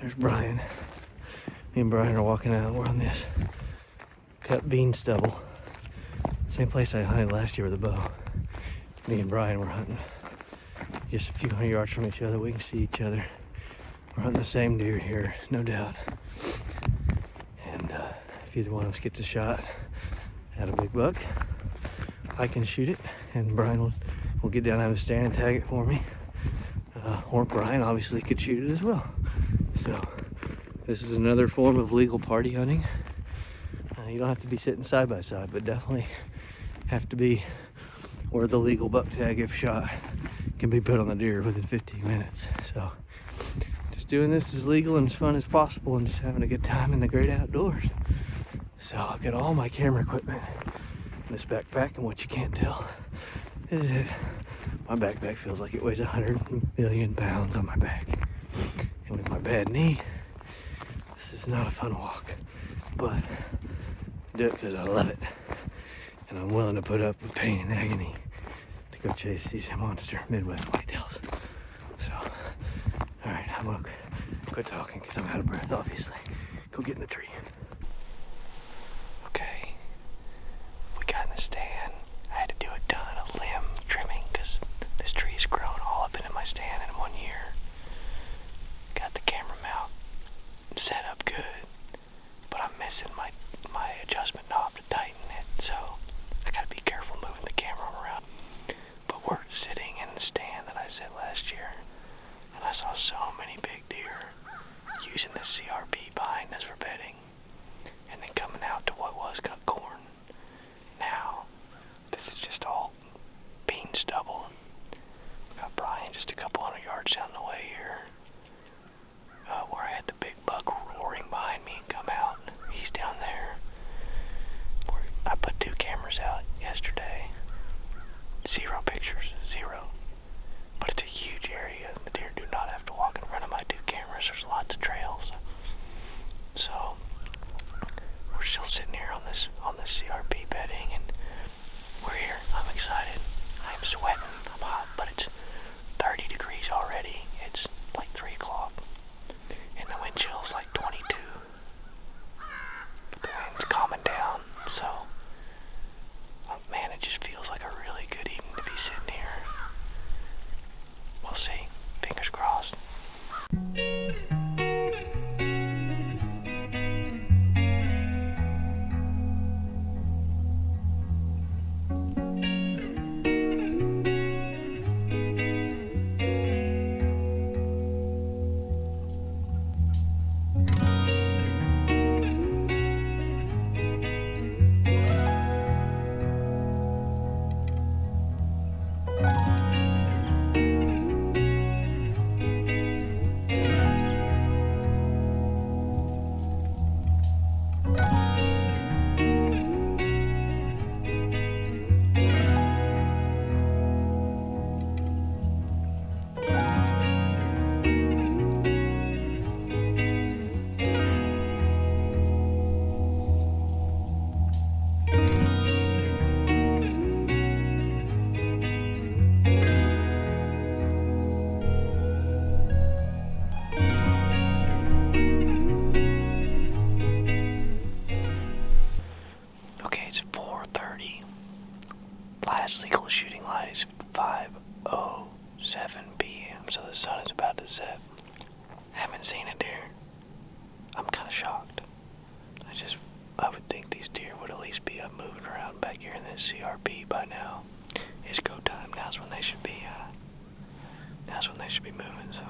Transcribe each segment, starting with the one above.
There's Brian. Me and Brian are walking out. We're on this cut bean stubble. Same place I hunted last year with a bow. Me and Brian were hunting just a few hundred yards from each other. We can see each other. We're hunting the same deer here, no doubt. And if either one of us gets a shot at a big buck, I can shoot it, and Brian will get down out of the stand and tag it for me. Or Brian obviously could shoot it as well. So this is another form of legal party hunting. You don't have to be sitting side by side, but definitely have to be where the legal buck tag, if shot, can be put on the deer within 15 minutes. So just doing this as legal and as fun as possible, and just having a good time in the great outdoors. So I've got all my camera equipment in this backpack, and what you can't tell is that my backpack feels like it weighs 100 million pounds on my back. And with my bad knee, this is not a fun walk, but I do it because I love it. And I'm willing to put up with pain and agony to go chase these monster Midwest whitetails. So, alright, I'm gonna quit talking because I'm out of breath, obviously. Go get in the tree. Okay, we got in the stand. I had to do a ton of limb trimming because this tree's grown all up into my stand in 1 year. Got the camera mount set up good, but I'm missing my adjustment knob to tighten it, so I gotta be careful moving the camera around. But we're sitting in the stand that I set last year, and I saw so many big deer using the CRP behind us for bedding, and then coming out to what was cut corn. Now, this is just all bean stubble. Got Brian just a couple hundred yards down the way here, where I had the big buck roaring behind me and come out. He's down there. I put 2 cameras out yesterday. 0 pictures, 0. But it's a huge area. The deer do not have to walk in front of my 2 cameras. There's lots of trails. So we're still sitting here on this CRP bedding, and we're here. I'm excited. I'm sweating. I'm hot, but it's 30 degrees already. It's like 3 o'clock. And the wind chill's like 22. But the wind's calming down, so man, it just feels like a really good evening to be sitting here. We'll see. Fingers crossed. Last legal shooting light is 5:07 p.m., so the sun is about to set. Haven't seen a deer. I'm kind of shocked. I would think these deer would at least be up moving around back here in this CRP by now. It's go time. Now's when they should be moving, so.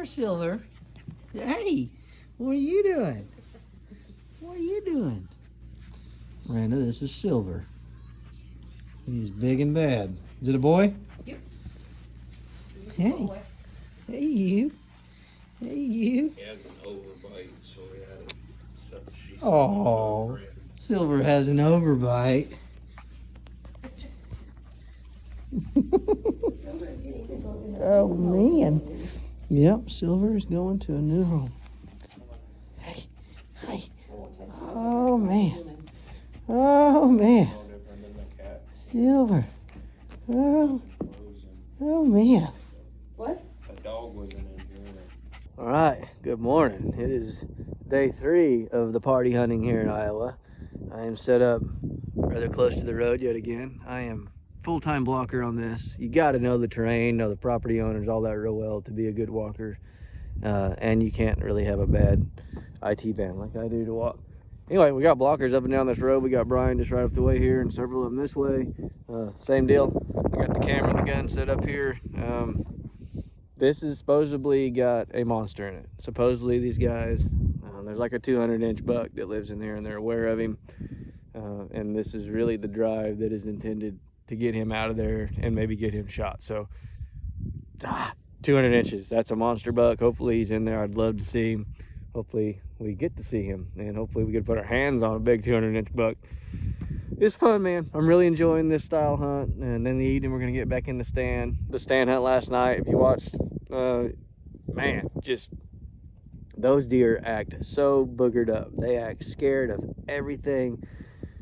there, Silver. Hey, what are you doing? What are you doing? Miranda, this is Silver. He's big and bad. Is it a boy? Yep. Hey. Hey, you. Hey, you. He has an overbite, so he had it. So she said Oh, Silver has an overbite. Oh, man. Yep, Silver is going to a new home. Hey, hey. Oh, man. Oh, man. no different than the cat. Silver. Oh, oh, man. What? A dog wasn't in here. All right, good morning. It is day 3 of the party hunting here in Iowa. I am set up rather close to the road yet again. I am full-time blocker on this. You got to know the terrain, know the property owners, all that real well to be a good walker. And you can't really have a bad IT band like I do to walk. Anyway, we got blockers up and down this road. We got Brian just right up the way here and several of them this way. Same deal. I got the camera and the gun set up here. This is supposedly got a monster in it. Supposedly these guys, there's like a 200-inch buck that lives in there and they're aware of him. And this is really the drive that is intended to get him out of there and maybe get him shot. So 200 inches, that's a monster buck. Hopefully he's in there. I'd love to see him. Hopefully we get to see him, and hopefully we get to put our hands on a big 200-inch buck. It's fun, man. I'm really enjoying this style hunt. And then the evening we're gonna get back in the stand hunt last night. If you watched, man, just those deer act so boogered up. They act scared of everything.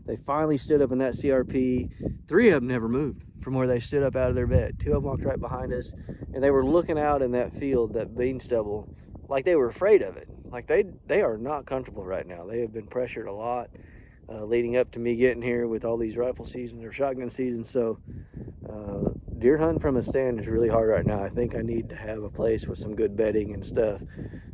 They finally stood up in that CRP. 3 of them never moved from where they stood up out of their bed. 2 of them walked right behind us, and they were looking out in that field, that bean stubble, like they were afraid of it. Like they are not comfortable right now. They have been pressured a lot leading up to me getting here with all these rifle seasons or shotgun seasons. So deer hunting from a stand is really hard right now. I think I need to have a place with some good bedding and stuff.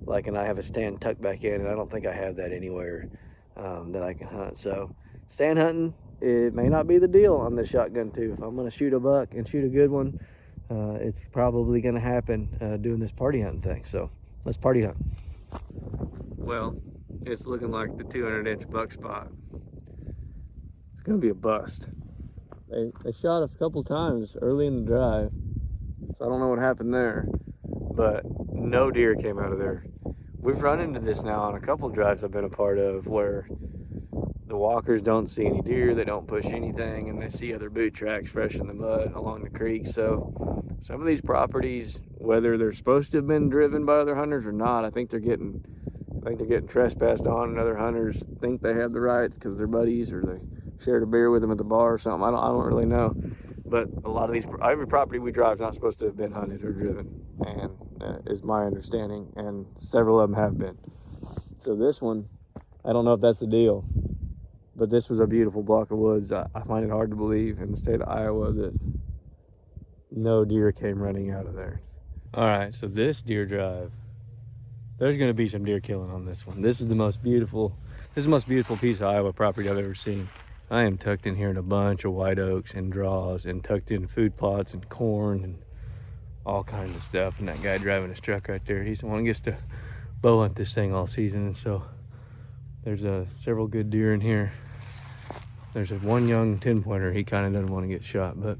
And I have a stand tucked back in, and I don't think I have that anywhere that I can hunt. So stand hunting, it may not be the deal on this shotgun too. If I'm gonna shoot a buck and shoot a good one, it's probably gonna happen doing this party hunting thing. So let's party hunt. Well, it's looking like the 200-inch buck spot. It's gonna be a bust. They shot a couple times early in the drive, so I don't know what happened there, but no deer came out of there. We've run into this now on a couple drives I've been a part of where the walkers don't see any deer, they don't push anything, and they see other boot tracks fresh in the mud along the creek. So some of these properties, whether they're supposed to have been driven by other hunters or not, I think they're getting trespassed on, and other hunters think they have the rights because they're buddies or they shared a beer with them at the bar or something. I don't really know. But a lot of these, every property we drive is not supposed to have been hunted or driven, and is my understanding, and several of them have been. So this one, I don't know if that's the deal, but this was a beautiful block of woods. I find it hard to believe in the state of Iowa that no deer came running out of there. All right, so this deer drive, there's gonna be some deer killing on this one. This is the most beautiful piece of Iowa property I've ever seen. I am tucked in here in a bunch of white oaks and draws and tucked in food plots and corn and all kinds of stuff. And that guy driving his truck right there, he's the one who gets to bow hunt this thing all season. And so there's several good deer in here. There's one young 10-pointer. He kind of doesn't want to get shot, but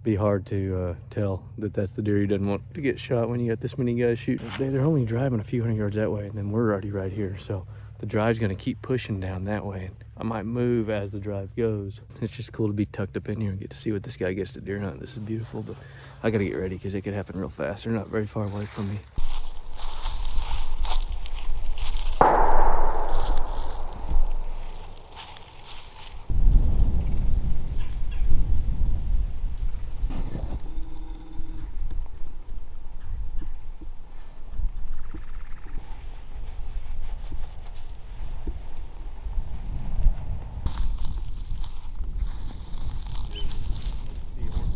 be hard to tell that that's the deer he doesn't want to get shot when you got this many guys shooting. They're only driving a few hundred yards that way, and then we're already right here. So the drive's gonna keep pushing down that way. I might move as the drive goes. It's just cool to be tucked up in here and get to see what this guy gets to deer hunt. This is beautiful, but I gotta get ready because it could happen real fast. They're not very far away from me.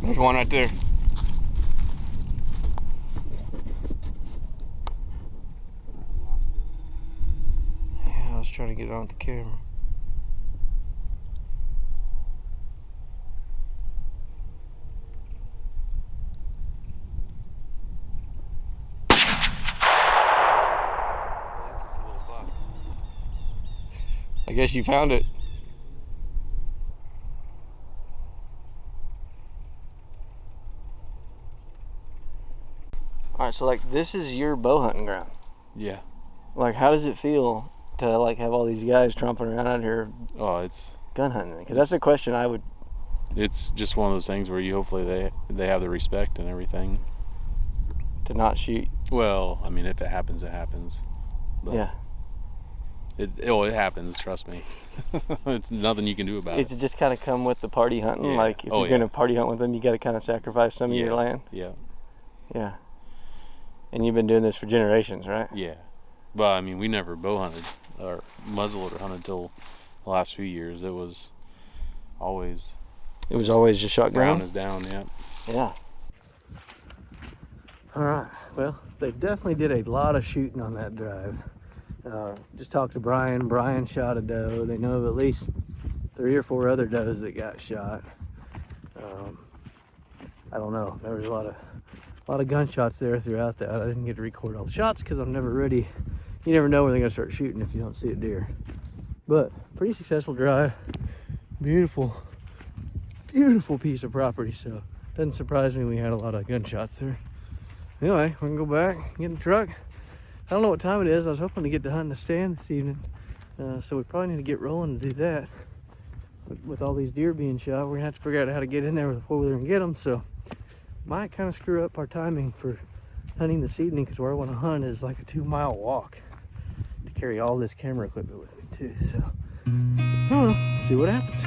There's one right there. Yeah, I was trying to get it on the camera. I guess you found it. All right, so like this is your bow hunting ground. Yeah. Like, how does it feel to like have all these guys tromping around out here Oh, it's gun hunting? Because that's a question I would. it's just one of those things where you hopefully they have the respect and everything. To not shoot. Well, I mean, if it happens, it happens. But Yeah. It happens. Trust me. It's nothing you can do about It's it. just kind of come with the party hunting. Yeah. Like if Oh, you're gonna party hunt with them, you got to kind of sacrifice some of your land. Yeah. Yeah. And you've been doing this for generations, right? Yeah. But I mean, we never bow hunted or muzzleloader hunted until the last few years. It was always It was always just shotgun. ground is down. Yeah. Yeah. All right. Well, they definitely did a lot of shooting on that drive. Just talked to Brian. Brian shot a doe. They know of at least 3 or 4 other does that got shot. I don't know. There was a lot of gunshots there throughout that. I didn't get to record all the shots because I'm never ready. You never know when they're gonna start shooting if you don't see a deer. But pretty successful drive. Beautiful, beautiful piece of property. So doesn't surprise me we had a lot of gunshots there. Anyway, we can go back, get in the truck. I don't know what time it is. I was hoping to get to hunt in the stand this evening. So we probably need to get rolling to do that. With all these deer being shot, we're gonna have to figure out how to get in there with a 4-wheeler and get them. So might kind of screw up our timing for hunting this evening because where I want to hunt is like a 2-mile walk to carry all this camera equipment with me too. So I don't know. Let's see what happens.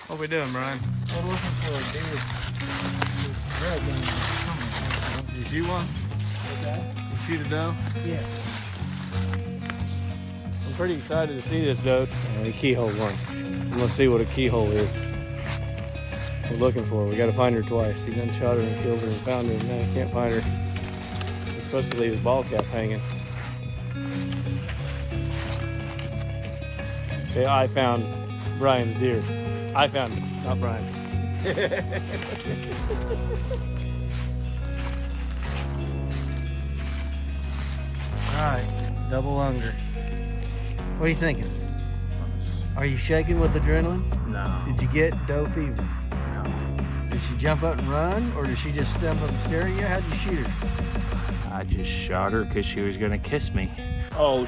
What we doing, Brian? We're looking for a deer. Did you shoot one? Okay. You shoot a doe? Yeah. I'm pretty excited to see this doe. A keyhole one. Let's see what a keyhole is. We're looking for her. We got to find her twice. He done shot her and killed her and found her, and now he can't find her. He's supposed to leave his ball cap hanging. Okay, I found Brian's deer. I found it, not Brian. All right, double unger. What are you thinking? Are you shaking with adrenaline? No. Did you get doe fever? Did she jump up and run, or did she just stump up and stare at you? How'd you shoot her? I just shot her because she was gonna kiss me. Oh,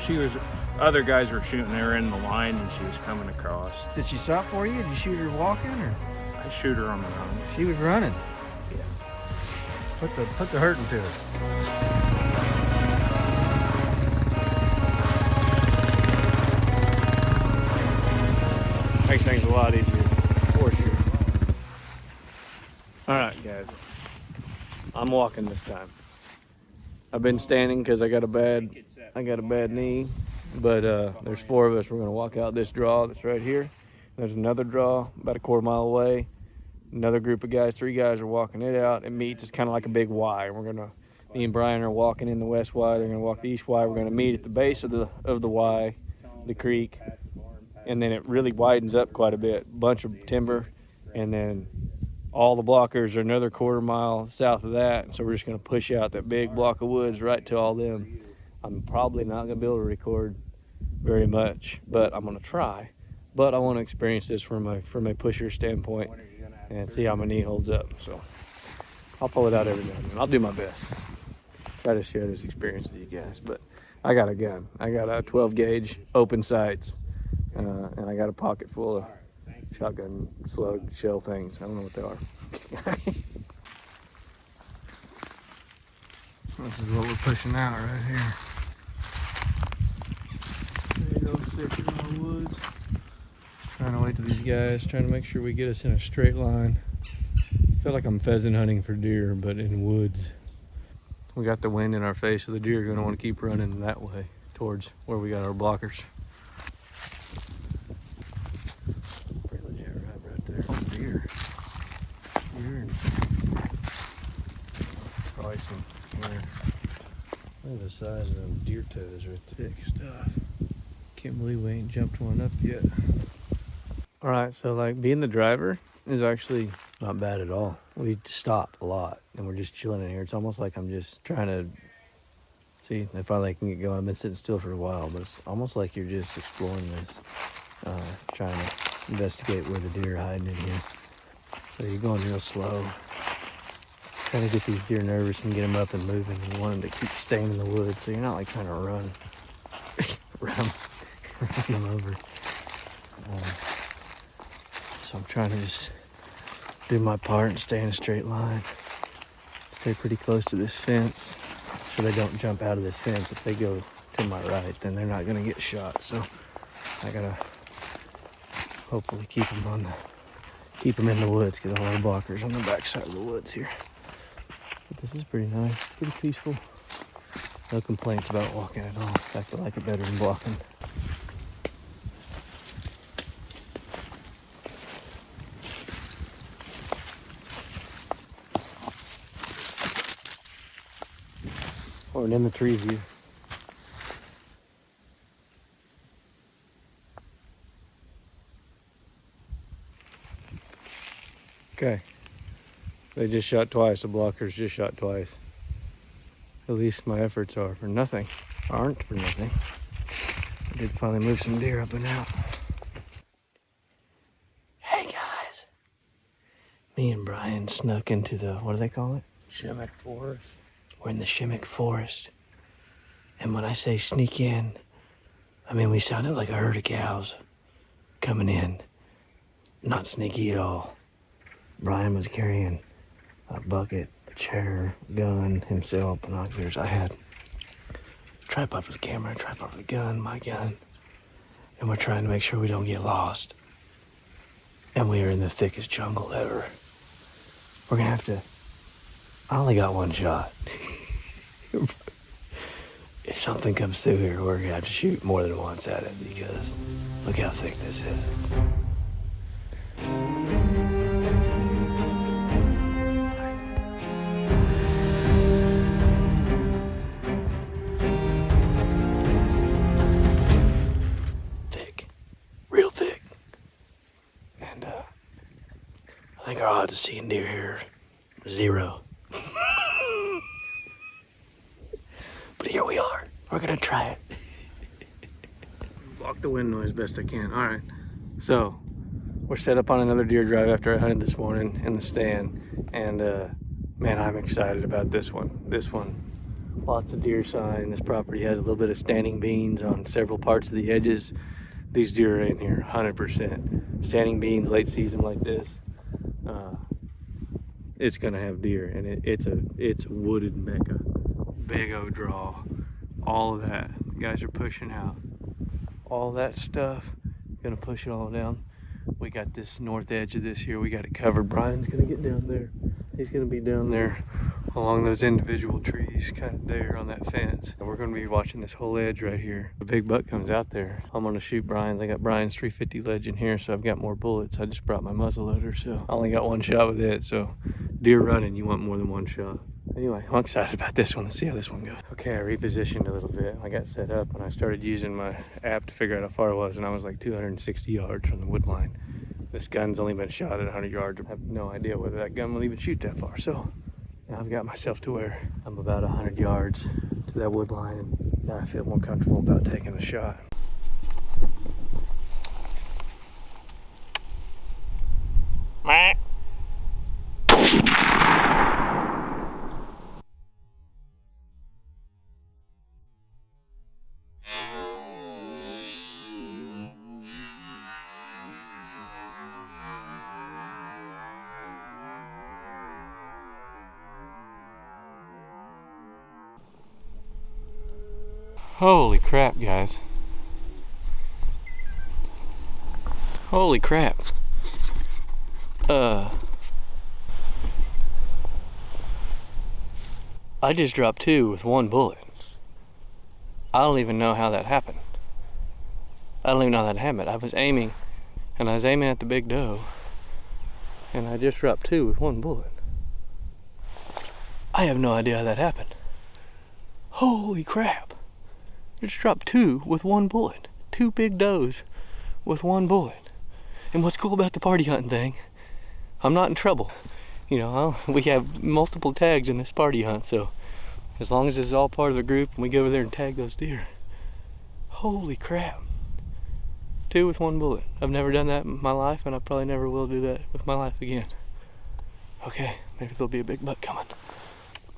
other guys were shooting her in the line and she was coming across. Did she stop for you? Did you shoot her walking, or I shoot her on the run. she was running? Yeah. Put the hurt into her. Makes things a lot easier, for sure. All right, guys. I'm walking this time. I've been standing because I got a bad knee, but there's 4 of us. We're gonna walk out this draw that's right here. There's another draw about a 1/4 mile away. Another group of guys, 3 guys are walking it out. It meets. It's kind of like a big Y. Me and Brian are walking in the west Y. They're gonna walk the east Y. We're gonna meet at the base of the Y, the creek, and then it really widens up quite a bit. Bunch of timber, and then all the blockers are another 1/4 mile south of that. So we're just gonna push out that big block of woods right to all them. I'm probably not gonna be able to record very much, but I'm gonna try. But I want to experience this from a pusher standpoint and see how my knee holds up. So I'll pull it out every now and then. I'll do my best. Try to share this experience with you guys. But I got a gun. I got a 12 gauge open sights, and I got a pocket full of shotgun slug shell things. I don't know what they are. This is what we're pushing out right here. There you go, sitting in the woods. Trying to wait till these guys, trying to make sure we get us in a straight line. I feel like I'm pheasant hunting for deer, but in woods. We got the wind in our face, so the deer are gonna want to keep running that way towards where we got our blockers. Pretty legit right there. Oh, deer. Deer and probably some here. Look at the size of them deer toes right there. Thick stuff. Can't believe we ain't jumped one up yet. All right, so like being the driver, is actually not bad at all. We stopped a lot and we're just chilling in here. It's almost like I'm just trying to see if I can get going. I've been sitting still for a while, but it's almost like you're just exploring this, trying to investigate where the deer are hiding in here. So you're going real slow, trying to get these deer nervous and get them up and moving. You want them to keep staying in the woods, so you're not like trying to run them over. So I'm trying to just do my part and stay in a straight line. Stay pretty close to this fence so they don't jump out of this fence. If they go to my right, then they're not gonna get shot. So I gotta hopefully keep them in the woods, because all our blockers on the back side of the woods here. But this is pretty nice, pretty peaceful. No complaints about walking at all. In fact, I like it better than blocking. Or in the tree view. Okay. They just shot twice. The blockers just shot twice. At least my efforts are for nothing. Aren't for nothing. I did finally move some deer up and out. Hey guys. Me and Brian snuck into the, what do they call it? Shimmick Forest. We're in the Shimmick Forest. And when I say sneak in, I mean we sounded like a herd of cows coming in. Not sneaky at all. Brian was carrying a bucket, a chair, a gun, himself, binoculars. I had a tripod for the camera, a tripod for the gun, my gun. And we're trying to make sure we don't get lost. And we are in the thickest jungle ever. We're gonna have to, I only got one shot. If something comes through here, we're gonna have to shoot more than once at it, because look how thick this is. Thick, real thick. And I think our odds of seeing deer here are 0. But here we are. We're gonna try it. Block the wind noise best I can. All right. So we're set up on another deer drive after I hunted this morning in the stand, and man, I'm excited about this one. This one, lots of deer sign. This property has a little bit of standing beans on several parts of the edges. These deer are in here, 100%. Standing beans, late season like this. It's gonna have deer, and it's a wooded mecca. Big O draw, all of that. Guys are pushing out all that stuff. Gonna push it all down. We got this north edge of this here. We got it covered. Brian's gonna get down there. He's gonna be down there along those individual trees, kind of there on that fence. And we're gonna be watching this whole edge right here. The big buck comes out there. I'm gonna shoot Brian's. I got Brian's 350 ledge in here, so I've got more bullets. I just brought my muzzle loader, so I only got one shot with it. So deer running, you want more than one shot. Anyway, I'm excited about this one. Let's see how this one goes. Okay, I repositioned a little bit. I got set up and I started using my app to figure out how far it was, and I was like 260 yards from the wood line. This gun's only been shot at 100 yards. I have no idea whether that gun will even shoot that far. So now I've got myself to where I'm about 100 yards to that wood line, and now I feel more comfortable about taking a shot. Holy crap, guys. Holy crap. I just dropped 2 with 1 bullet. I don't even know how that happened. I don't even know how that happened. I was aiming, and I was aiming at the big doe, and I just dropped 2 with 1 bullet. I have no idea how that happened. Holy crap. I just dropped 2 with 1 bullet. 2 big does with 1 bullet. And what's cool about the party hunting thing I'm not in trouble. You know, we have multiple tags in this party hunt, so as long as it's all part of the group and we go over there and tag those deer. Holy crap. 2 with 1 bullet. I've never done that in my life, and I probably never will do that with my life again. Okay, maybe there'll be a big buck coming.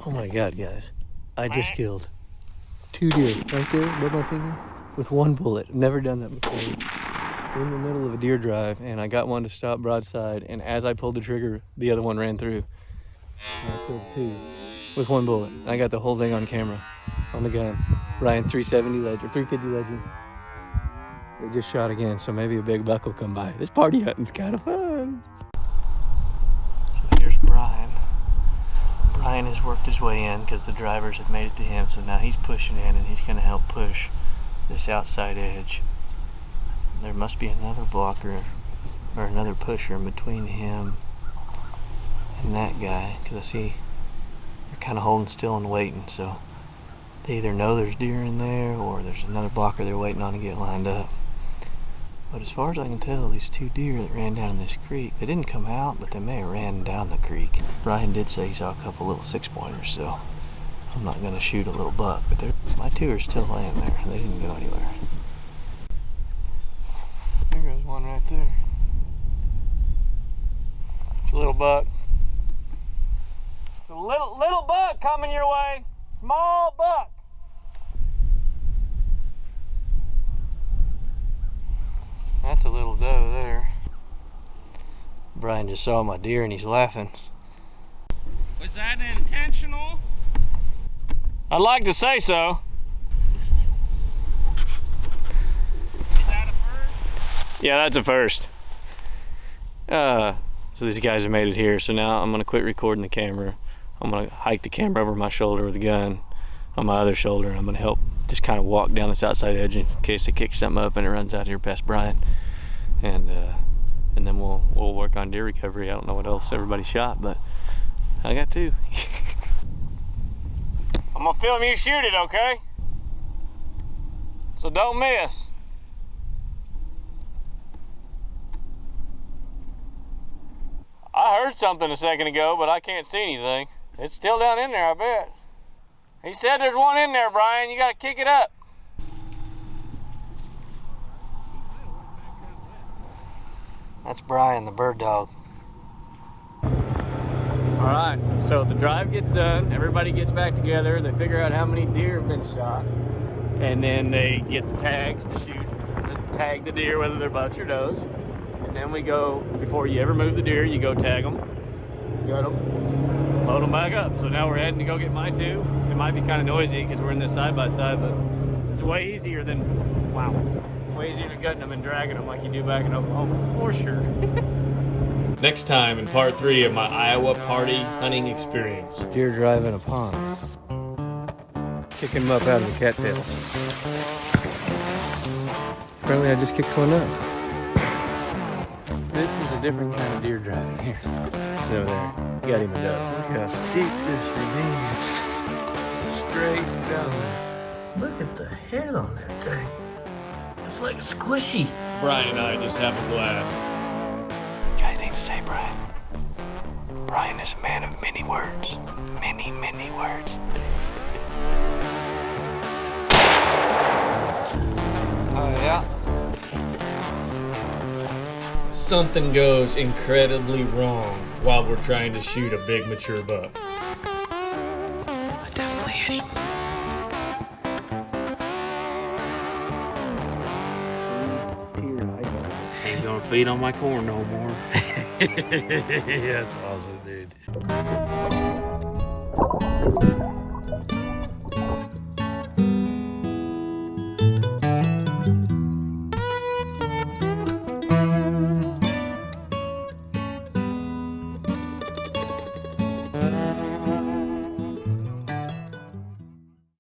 Oh my God, guys. I just killed 2 deer right there above my finger with 1 bullet. I've never done that before. We're in the middle of a deer drive, and I got one to stop broadside, and as I pulled the trigger, the other one ran through. And I killed 2 with 1 bullet. I got the whole thing on camera, on the gun. Ryan 370 Ledger, 350 Ledger. They just shot again, so maybe a big buck will come by. This party hunting's kind of fun. So here's Brian. Brian has worked his way in because the drivers have made it to him, so now he's pushing in and he's gonna help push this outside edge. There must be another blocker or another pusher in between him and that guy, because I see they're kind of holding still and waiting, so they either know there's deer in there or there's another blocker they're waiting on to get lined up. But as far as I can tell, these 2 deer that ran down in this creek, they didn't come out, but they may have ran down the creek. Brian did say he saw a couple little 6-pointers, so I'm not gonna shoot a little buck, but my 2 are still laying there. They didn't go anywhere. There goes one right there. It's a little buck. It's a little buck coming your way. Small buck. That's a little doe there. Brian just saw my deer and he's laughing. Was that intentional? I'd like to say so. Is that a first? Yeah, that's a first. So these guys have made it here, so now I'm gonna quit recording the camera. I'm gonna hike the camera over my shoulder with the gun on my other shoulder, and I'm gonna help just kind of walk down this outside edge in case it kicks something up and it runs out here past Brian. And then we'll work on deer recovery. I don't know what else everybody shot, but I got 2. I'm gonna film you shoot it, okay? So don't miss. I heard something a second ago, but I can't see anything. It's still down in there, I bet. He said there's one in there, Brian. You gotta kick it up. That's Brian, the bird dog. All right, so the drive gets done. Everybody gets back together. They figure out how many deer have been shot. And then they get the tags to shoot, to tag the deer, whether they're bucks or does. And then we go, before you ever move the deer, you go tag them, gut them, load them back up. So now we're heading to go get my 2. It might be kind of noisy because we're in this side-by-side, but it's way easier than, wow, way easier than gutting them and dragging them like you do back in Oklahoma, for sure. Next time in part 3 of my Iowa party hunting experience. Deer drive in a pond. Kicking them up out of the cattails. Apparently I just kicked one up. This is a different kind of deer driving here. It's over there. Got him a doe. Look how steep this ravine is. Straight down there. Look at the head on that thing. It's like squishy. Brian and I just have a blast. Got anything to say, Brian? Brian is a man of many words. Many, many words. Oh, yeah. Something goes incredibly wrong while we're trying to shoot a big mature buck. I definitely hit him. Ain't gonna feed on my corn no more. That's awesome, dude.